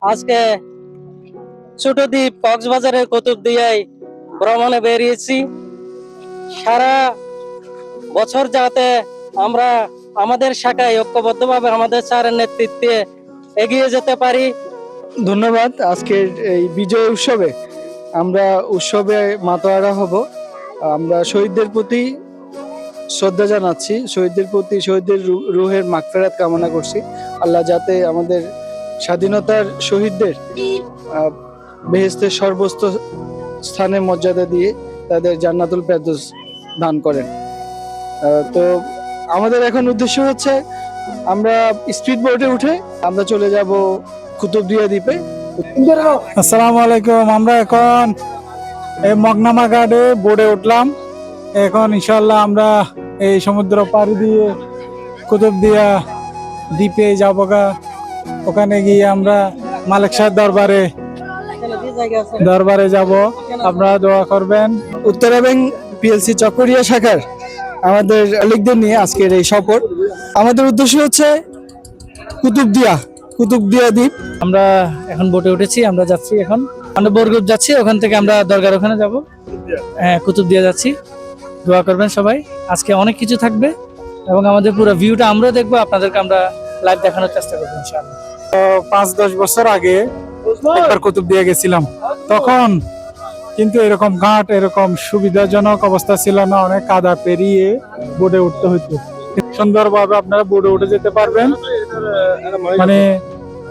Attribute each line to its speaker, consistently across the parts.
Speaker 1: আজকে ছোট দ্বীপ কক্সবাজারের কুতুবদিয়ায় ভ্রমণে বেরিয়েছি। সারা বছর যাতে আমরা আমাদের শাখায় ঐক্যবদ্ধভাবে আমাদের স্যারের নেতৃত্বে এগিয়ে যেতে পারি।
Speaker 2: ধন্যবাদ। আজকের এই বিজয় উৎসবে আমরা উৎসবে মাতোয়ারা হব। আমরা শহীদদের প্রতি শ্রদ্ধা জানাচ্ছি, শহীদদের রুহের মাগফিরাত কামনা করছি। আল্লাহ যাতে আমাদের স্বাধীনতার শহীদদের বেহেশতের সর্বোচ্চ স্থানে মর্যাদা দিয়ে তাদের জান্নাতুল ফেরদৌস দান করেন। তো আমাদের এখন উদ্দেশ্য হচ্ছে আমরা স্পিড বোটে উঠে আমরা চলে যাব কুতুবদিয়া দ্বীপে।
Speaker 3: আসসালামু আলাইকুম। আমরা এখন এই মগনামা ঘাটে বোটে উঠলাম। এখন ইনশাল্লাহ আমরা এই সমুদ্র পাড়ি দিয়ে কুতুবদিয়া দ্বীপে যাবো গা। ওখানে গিয়ে আমরা মালিক সাহেব দরবারে যাব। আপনারা দোয়া করবেন।
Speaker 2: উত্তরা ব্যাংক পিএলসি চকরিয়া শাখার আমাদের মালিকদের নিয়ে আজকের এই সফর। আমাদের উদ্দেশ্য হচ্ছে কুতুবদিয়া দ্বীপ।
Speaker 1: আমরা এখন বোটে উঠেছি, আমরা যাচ্ছি, এখন আমরা বরগুপ যাচ্ছি, ওখান থেকে আমরা দরগার ওখানে যাব। কুতুবদিয়া যাচ্ছি, দোয়া করবেন সবাই। আজকে অনেক কিছু থাকবে এবং আমাদের পুরো ভিউটা আমরা দেখবো, আপনাদেরকে আমরা লাইভ দেখানোর চেষ্টা করবো ইনশাআল্লাহ।
Speaker 3: 5-10 বছর আগে একবার কুতুবদিয়া গেছিলাম, তখন কিন্তু এরকম ঘাট এরকম সুবিধাজনক অবস্থা ছিল না। অনেক কাদা পেরিয়ে বোটে উঠতে হতো। সুন্দরভাবে আপনারা বোটে উঠে যেতে পারবেন। মানে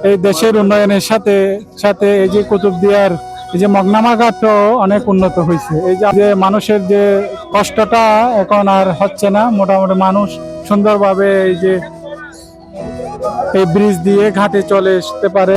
Speaker 3: এই দেশের উন্নয়নের সাথে সাথে এই যে কুতুবদিয়ার এই যে মগনামা ঘাটও অনেক উন্নত হয়েছে। এই যে মানুষের যে কষ্টটা এখন আর হচ্ছে না। মোটামুটি মানুষ সুন্দরভাবে এই যে এই ব্রিজ দিয়ে ঘাটে চলে আসতে পারে।